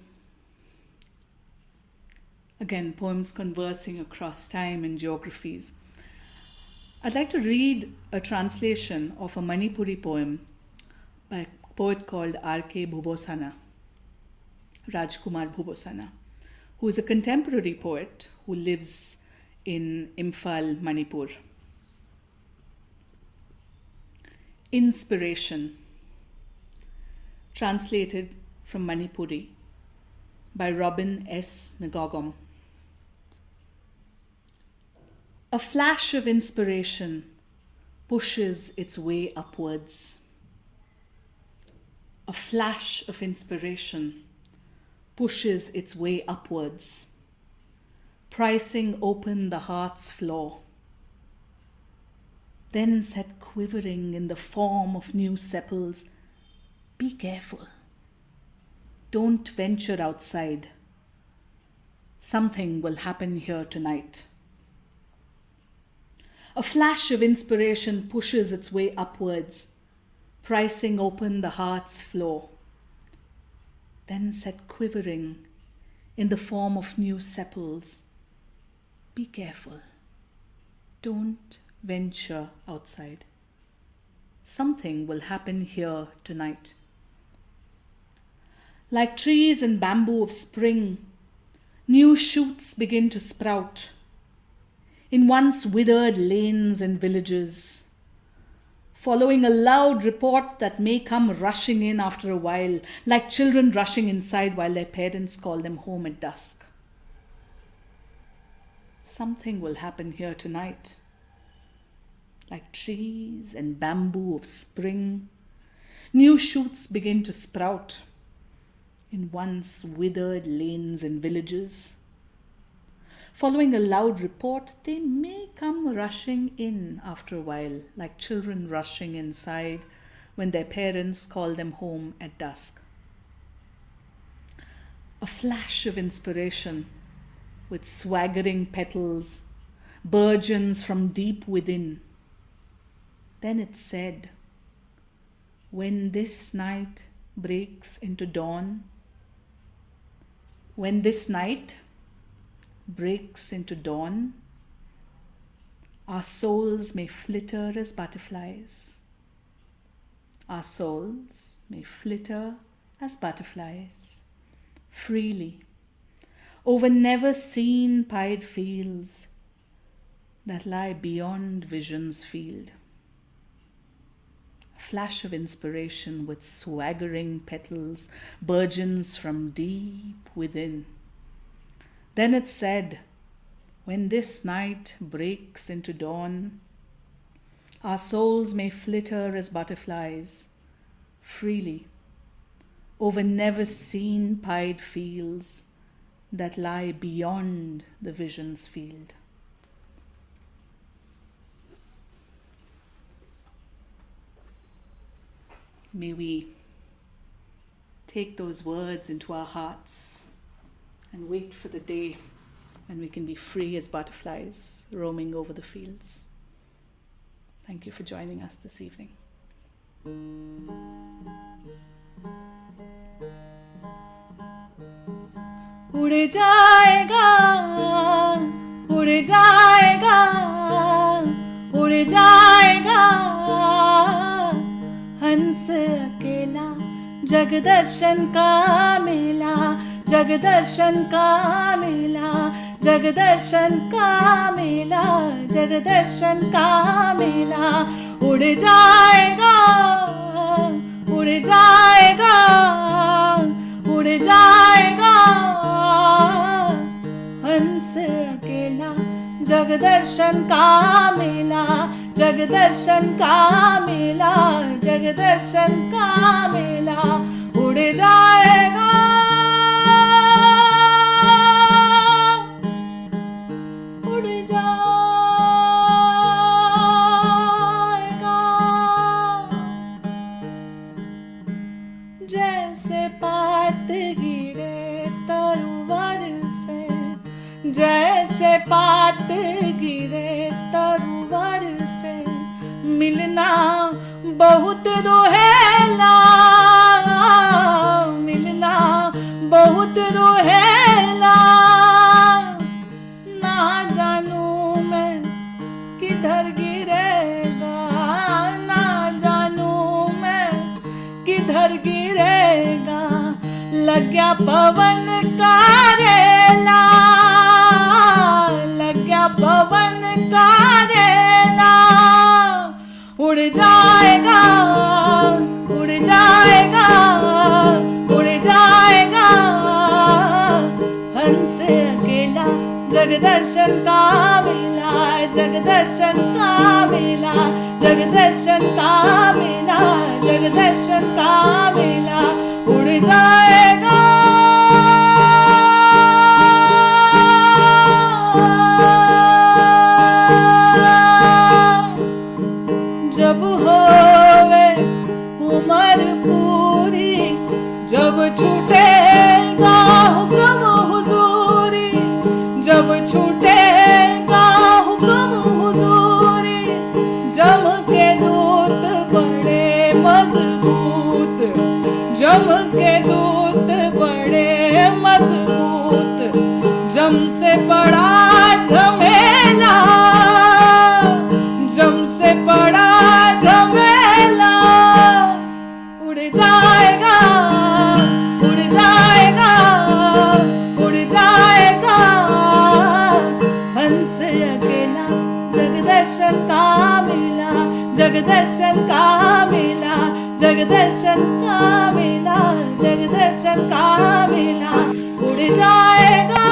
again, poems conversing across time and geographies. I'd like to read a translation of a Manipuri poem by a poet called R.K. Bhubosana, Rajkumar Bhubosana, who is a contemporary poet who lives in Imphal, Manipur. Inspiration, translated from Manipuri by Robin S. Ngogom. A flash of inspiration pushes its way upwards. A flash of inspiration pushes its way upwards, pricing open the heart's floor. then set quivering in the form of new sepals, "Be careful. Don't venture outside. Something will happen here tonight." A flash of inspiration pushes its way upwards, pricing open the heart's floor, then set quivering in the form of new sepals, "Be careful. Don't venture outside. Something will happen here tonight." Like trees and bamboo of spring, new shoots begin to sprout in once withered lanes and villages, following a loud report that may come rushing in after a while, like children rushing inside while their parents call them home at dusk. Something will happen here tonight. Like trees and bamboo of spring, new shoots begin to sprout in once withered lanes and villages. Following a loud report, they may come rushing in after a while, like children rushing inside when their parents call them home at dusk. A flash of inspiration with swaggering petals burgeons from deep within. Then it said, "When this night breaks into dawn," when this night breaks into dawn, our souls may flitter as butterflies. Our souls may flitter as butterflies, freely, over never-seen pied fields that lie beyond vision's field. A flash of inspiration with swaggering petals burgeons from deep within. Then it said, "When this night breaks into dawn, our souls may flitter as butterflies, freely, over never-seen pied fields that lie beyond the vision's field." May we take those words into our hearts and wait for the day when we can be free as butterflies roaming over the fields. Thank you for joining us this evening. उड़ जाएगा, उड़ जाएगा, उड़ जाएगा हंस अकेला, जगदर्शन का मेला, जगदर्शन का मेला, जगदर्शन का मेला, जगदर्शन का मेला। उड़ जाएगा, उड़ जाएगा, उड़ जाएगा हंस अकेला, जगदर्शन का मेला, जगदर्शन का मेला, जगदर्शन का मेला। उड़ जाएगा, उड़ जाएगा जैसे पात गिरे तरुवर से, जैसे पात गिरे तरुवर से, मिलना बहुत दुहेला, मिलना बहुत दुहेला। ना जानू मैं किधर गिरेगा, ना जानू मैं किधर गिरेगा। लग गया पवन का रेला, लग गया पवन का रेला। उड़ जाएगा, उड़ जाएगा, उड़ जाएगा हंस अकेला, जगदर्शन का मेला, जगदर्शन का मेला, जगदर्शन का मेला, जगदर्शन का मेला। उड़ जाएगा, छूटेगा हुक्म हुजूरी, जब छूटेगा हुक्म हुजूरी, जम के दूत बड़े मजबूत, जम के दूत बड़े मजबूत, जम से पड़ा झमेला, जम से पड़ा झमेला, उड़ जाएगा, उड़ जाएगा, उड़ जाएगा हंस अकेला, जगदर्शन का मिला, जगदर्शन का मिला, जगदर्शन का मिला, जगदर्शन का मिला, उड़ जाएगा।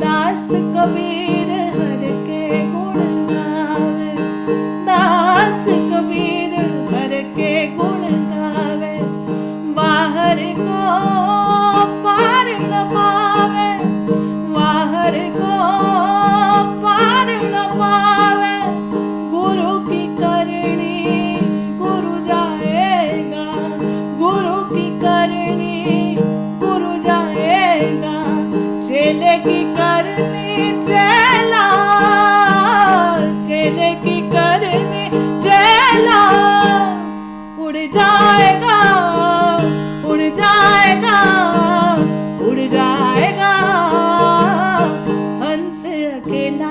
दास कबीर हर के गुण गावे, दास कबीर हर के गुण गावे, बाहर को पार न पावे, बाहर को पार न पावे, गुरु की करनी गुरु जाएगा, गुरु की करनी गुरु जाएगा, चेले की करनी चेला, चेले की करनी चेला, उड़ जाएगा, उड़ जाएगा, उड़ जाएगा हंस अकेला,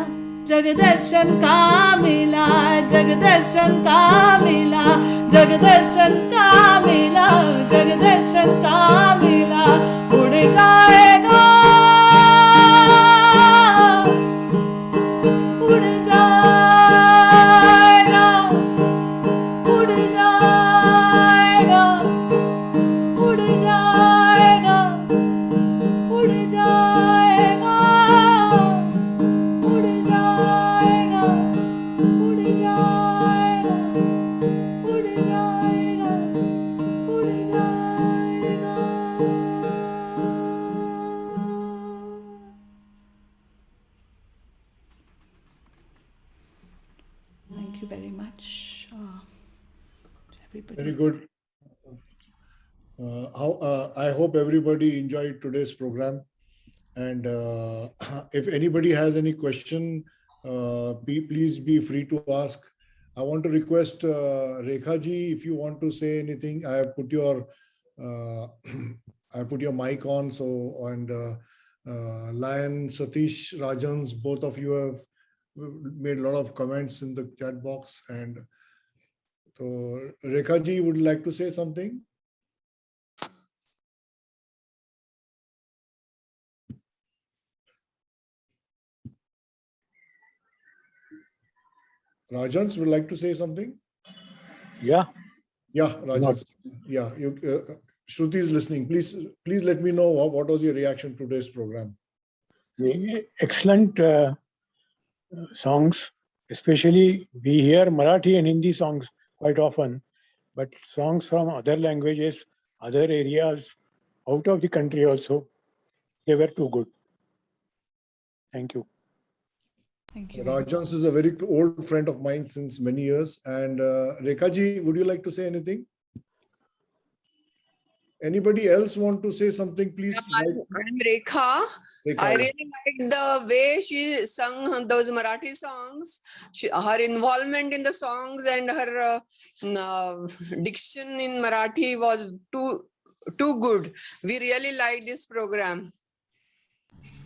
जगदर्शन का मिला, जगदर्शन का मिला, जगदर्शन का मिला, जगदर्शन का मिला, उड़ जाएगा, उड़ जाएगा, उड़ जाएगा, उड़ जाएगा, उड़ जाएगा, उड़ जाएगा, उड़ जाएगा, उड़ जाएगा, उड़ जाएगा। Thank you very much, everybody. Very good. I hope everybody enjoyed today's program. And if anybody has any question, please be free to ask. I want to request Rekha ji, if you want to say anything. I have put your I put your mic on. So, and Lion, Satish, Rajans, both of you have made a lot of comments in the chat box. And so Rekha ji would like to say something. Rajans would like to say something. Yeah. Yeah, Rajans. Yeah, you, Shruti is listening. Please let me know what was your reaction to today's program. Excellent songs. Especially we hear Marathi and Hindi songs quite often, but songs from other languages, other areas, out of the country also, they were too good. Thank you. Thank you. Rajans is a very old friend of mine since many years. And Rekha ji, would you like to say anything? Anybody else want to say something, please? I'm Rekha. I really liked the way she sung those Marathi songs. Her involvement in the songs and her diction in Marathi was too good. We really liked this program.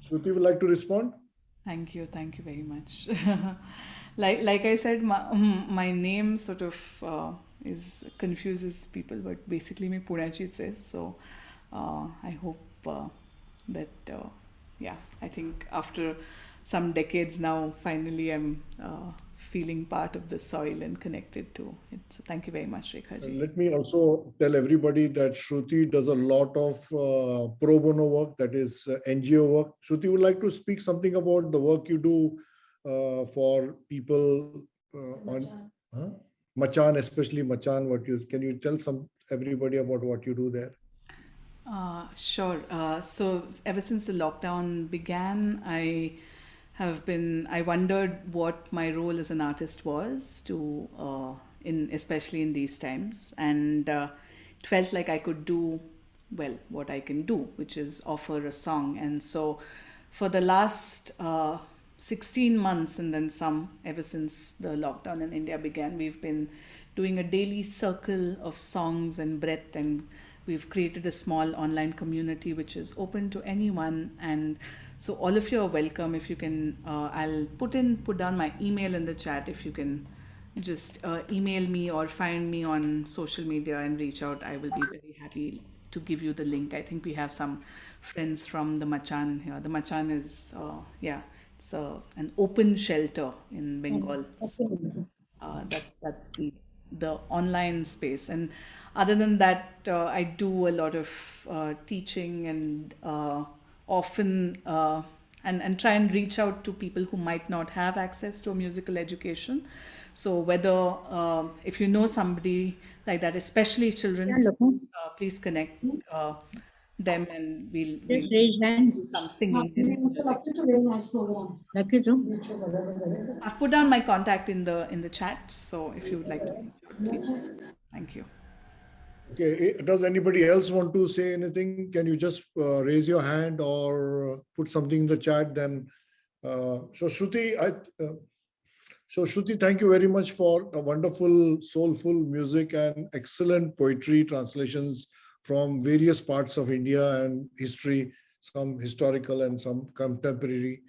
Shruti would like to respond? Thank you very much. like I said, my name sort of confuses people, but basically मैं पुण्याचीच आहे. So I hope that I think after some decades now, finally I'm feeling part of the soil and connected to it. So thank you very much, Rekha ji. Let me also tell everybody that Shruti does a lot of pro bono work, that is NGO work. Shruti would like to speak something about the work you do for people on Machan, especially Machan. Can you tell everybody about what you do there? Sure. So ever since the lockdown began, I wondered what my role as an artist was to especially in these times. And it felt like I could do, well, what I can do, which is offer a song. And so for the last 16 months and then some, ever since the lockdown in India began, we've been doing a daily circle of songs and breath, and we've created a small online community which is open to anyone. And so all of you are welcome. If you can, I'll put down my email in the chat. If you can just email me or find me on social media and reach out, I will be very happy to give you the link. I think we have some friends from the Machan here. The Machan is, it's an open shelter in Bengal. So, that's the online space. And other than that, I do a lot of teaching and often and try and reach out to people who might not have access to a musical education. So whether if you know somebody like that, especially children, please connect them, and we'll do some singing and music. I've put down my contact in the chat, so if you would like to reach out, please. Thank you. Okay, does anybody else want to say anything? Can you just raise your hand or put something in the chat? Then, so Shruti, thank you very much for a wonderful, soulful music and excellent poetry translations from various parts of India and history, some historical and some contemporary.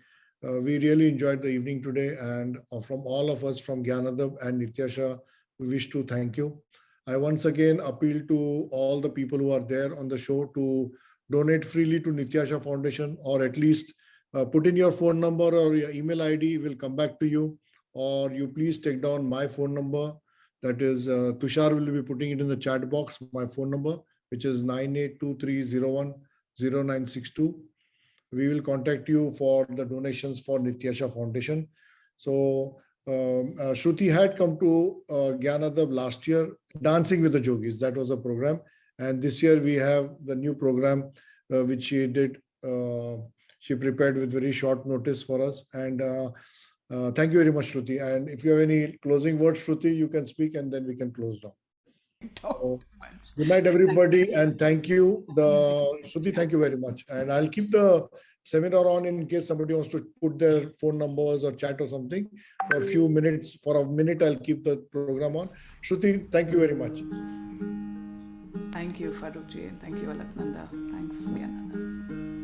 We really enjoyed the evening today, and from all of us from GyaanAdab and Nityasha, we wish to thank you. I once again appeal to all the people who are there on the show to donate freely to Nityasha Foundation, or at least put in your phone number or your email ID. Will come back to you, or you please take down my phone number. That is, Tushar will be putting it in the chat box, my phone number, which is 9823010962. We will contact you for the donations for Nityasha Foundation. So Shruti had come to GyaanAdab last year, Dancing with the Jogis. That was a program. And this year we have the new program, which she did. She prepared with very short notice for us. And thank you very much, Shruti. And if you have any closing words, Shruti, you can speak, and then we can close down. So, good night, everybody, and thank you. Shruti, thank you very much. And I'll keep the seminar on in case somebody wants to put their phone numbers or chat or something for a few minutes. For a minute, I'll keep the program on. Shruti, thank you very much. Thank you, Farooqji, and thank you, Alaknanda. Thanks, GyaanAdab.